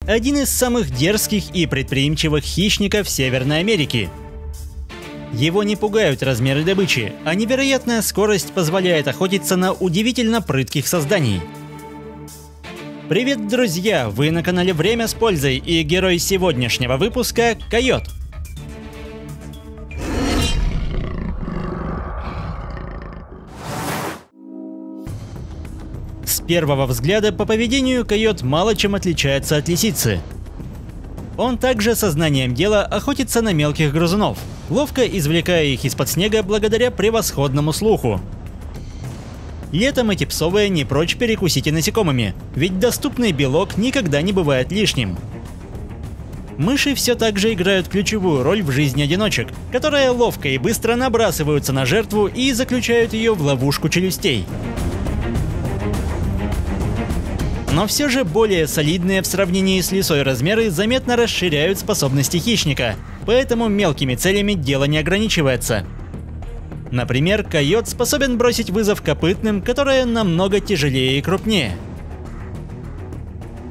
один из самых дерзких и предприимчивых хищников Северной Америки. Его не пугают размеры добычи, а невероятная скорость позволяет охотиться на удивительно прытких созданий. Привет, друзья! Вы на канале Время с пользой, и герой сегодняшнего выпуска – койот. С первого взгляда по поведению койот мало чем отличается от лисицы. Он также сознанием дела охотится на мелких грызунов, ловко извлекая их из-под снега благодаря превосходному слуху. Летом эти псовые не прочь перекусить и насекомыми, ведь доступный белок никогда не бывает лишним. Мыши все так же играют ключевую роль в жизни одиночек, которые ловко и быстро набрасываются на жертву и заключают ее в ловушку челюстей. Но все же более солидные в сравнении с лисой размеры заметно расширяют способности хищника, поэтому мелкими целями дело не ограничивается. Например, койот способен бросить вызов копытным, которые намного тяжелее и крупнее.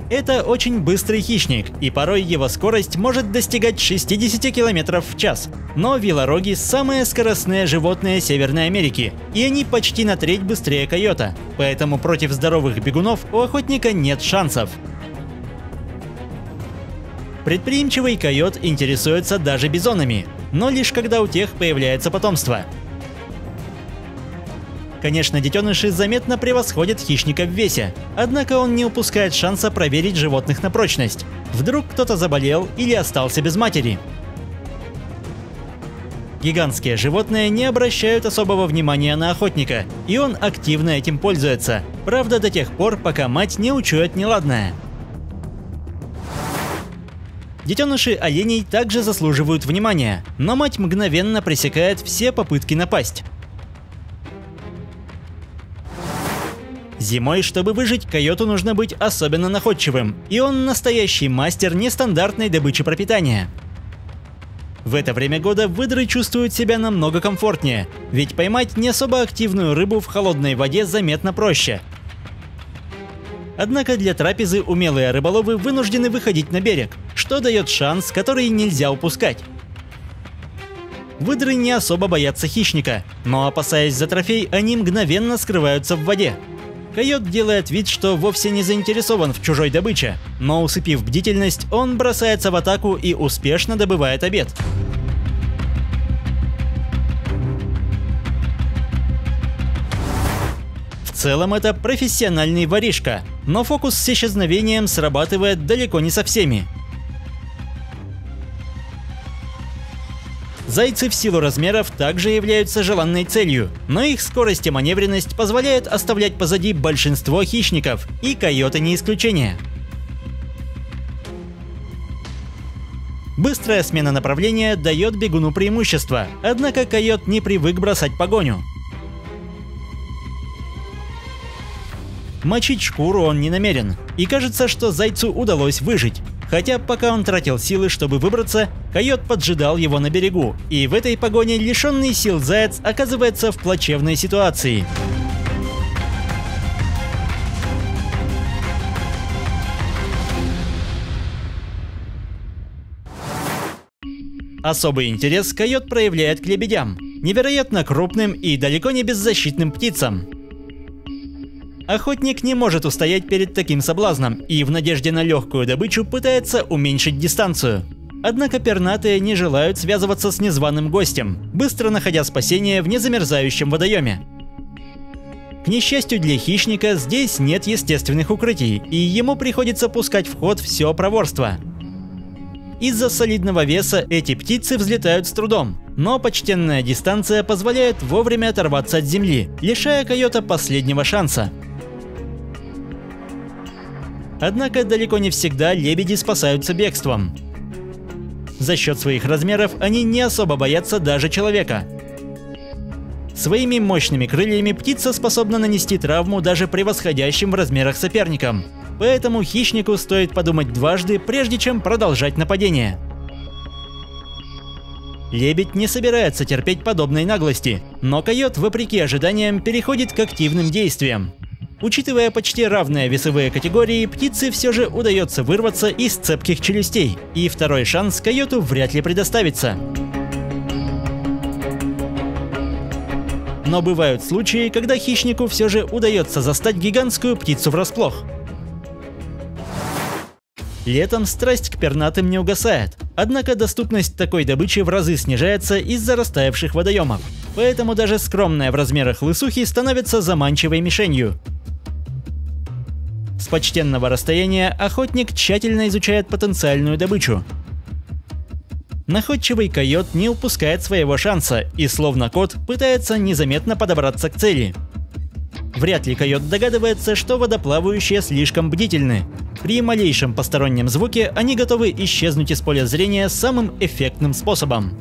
Это очень быстрый хищник, и порой его скорость может достигать 60 км в час. Но велороги – самые скоростные животные Северной Америки, и они почти на треть быстрее койота, поэтому против здоровых бегунов у охотника нет шансов. Предприимчивый койот интересуется даже бизонами, но лишь когда у тех появляется потомство. Конечно, детеныши заметно превосходят хищника в весе, однако он не упускает шанса проверить животных на прочность. Вдруг кто-то заболел или остался без матери. Гигантские животные не обращают особого внимания на охотника, и он активно этим пользуется, правда до тех пор, пока мать не учует неладное. Детеныши оленей также заслуживают внимания, но мать мгновенно пресекает все попытки напасть. Зимой, чтобы выжить, койоту нужно быть особенно находчивым, и он настоящий мастер нестандартной добычи пропитания. В это время года выдры чувствуют себя намного комфортнее, ведь поймать не особо активную рыбу в холодной воде заметно проще. Однако для трапезы умелые рыболовы вынуждены выходить на берег, что дает шанс, который нельзя упускать. Выдры не особо боятся хищника, но опасаясь за трофей, они мгновенно скрываются в воде. Койот делает вид, что вовсе не заинтересован в чужой добыче, но усыпив бдительность, он бросается в атаку и успешно добывает обед. В целом это профессиональный воришка, но фокус с исчезновением срабатывает далеко не со всеми. Зайцы в силу размеров также являются желанной целью, но их скорость и маневренность позволяют оставлять позади большинство хищников, и койоты не исключение. Быстрая смена направления дает бегуну преимущество, однако койот не привык бросать погоню. Мочить шкуру он не намерен, и кажется, что зайцу удалось выжить. Хотя пока он тратил силы, чтобы выбраться, койот поджидал его на берегу, и в этой погоне лишенный сил заяц оказывается в плачевной ситуации. Особый интерес койот проявляет к лебедям, невероятно крупным и далеко не беззащитным птицам. Охотник не может устоять перед таким соблазном и в надежде на легкую добычу пытается уменьшить дистанцию. Однако пернатые не желают связываться с незваным гостем, быстро находя спасение в незамерзающем водоеме. К несчастью для хищника, здесь нет естественных укрытий, и ему приходится пускать в ход все проворство. Из-за солидного веса эти птицы взлетают с трудом, но почтенная дистанция позволяет вовремя оторваться от земли, лишая койота последнего шанса. Однако далеко не всегда лебеди спасаются бегством. За счет своих размеров они не особо боятся даже человека. Своими мощными крыльями птица способна нанести травму даже превосходящим в размерах соперникам. Поэтому хищнику стоит подумать дважды, прежде чем продолжать нападение. Лебедь не собирается терпеть подобной наглости, но койот, вопреки ожиданиям, переходит к активным действиям. Учитывая почти равные весовые категории, птице все же удается вырваться из цепких челюстей, и второй шанс койоту вряд ли предоставится. Но бывают случаи, когда хищнику все же удается застать гигантскую птицу врасплох. Летом страсть к пернатым не угасает, однако доступность такой добычи в разы снижается из-за растаявших водоемов, поэтому даже скромная в размерах лысухи становится заманчивой мишенью. С почтенного расстояния охотник тщательно изучает потенциальную добычу. Находчивый койот не упускает своего шанса и, словно кот, пытается незаметно подобраться к цели. Вряд ли койот догадывается, что водоплавающие слишком бдительны. При малейшем постороннем звуке они готовы исчезнуть из поля зрения самым эффектным способом.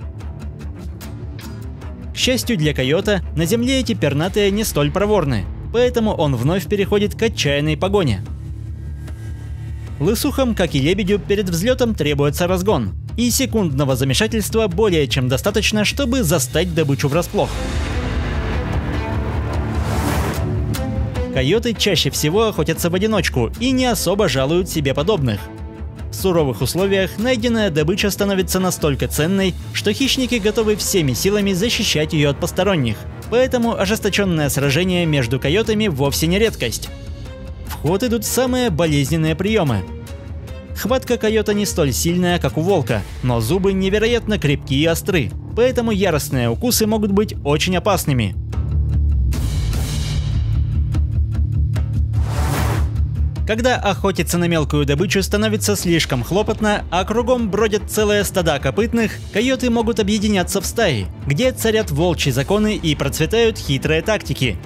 К счастью для койота, на земле эти пернатые не столь проворны, поэтому он вновь переходит к отчаянной погоне. Лысухам, как и лебедю, перед взлетом требуется разгон, и секундного замешательства более чем достаточно, чтобы застать добычу врасплох. Койоты чаще всего охотятся в одиночку и не особо жалуют себе подобных. В суровых условиях найденная добыча становится настолько ценной, что хищники готовы всеми силами защищать ее от посторонних, поэтому ожесточенное сражение между койотами вовсе не редкость. В ход идут самые болезненные приемы. Хватка койота не столь сильная, как у волка, но зубы невероятно крепкие и остры, поэтому яростные укусы могут быть очень опасными. Когда охотиться на мелкую добычу становится слишком хлопотно, а кругом бродят целые стада копытных, койоты могут объединяться в стаи, где царят волчьи законы и процветают хитрые тактики.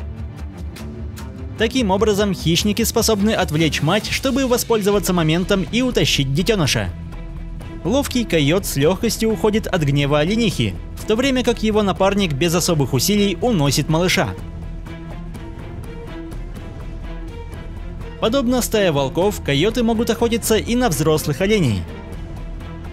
Таким образом, хищники способны отвлечь мать, чтобы воспользоваться моментом и утащить детеныша. Ловкий койот с легкостью уходит от гнева оленихи, в то время как его напарник без особых усилий уносит малыша. Подобно стае волков, койоты могут охотиться и на взрослых оленей.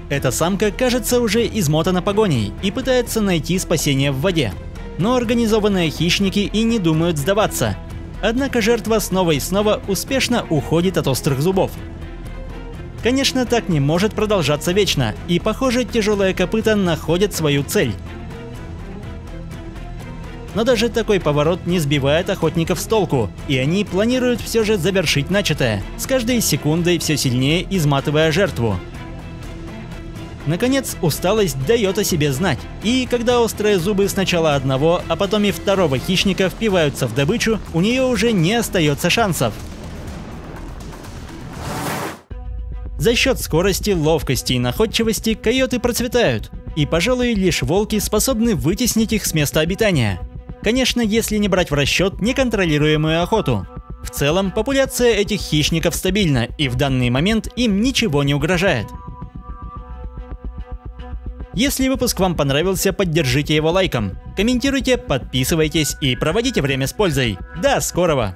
Эта самка, кажется, уже измотана погоней и пытается найти спасение в воде. Но организованные хищники и не думают сдаваться. Однако жертва снова и снова успешно уходит от острых зубов. Конечно, так не может продолжаться вечно, и, похоже, тяжелые копыта находят свою цель. Но даже такой поворот не сбивает охотников с толку, и они планируют все же завершить начатое, с каждой секундой все сильнее изматывая жертву. Наконец, усталость дает о себе знать, и когда острые зубы сначала одного, а потом и второго хищника впиваются в добычу, у нее уже не остается шансов. За счет скорости, ловкости и находчивости койоты процветают, и, пожалуй, лишь волки способны вытеснить их с места обитания. Конечно, если не брать в расчет неконтролируемую охоту. В целом, популяция этих хищников стабильна, и в данный момент им ничего не угрожает. Если выпуск вам понравился, поддержите его лайком, комментируйте, подписывайтесь и проводите время с пользой. До скорого!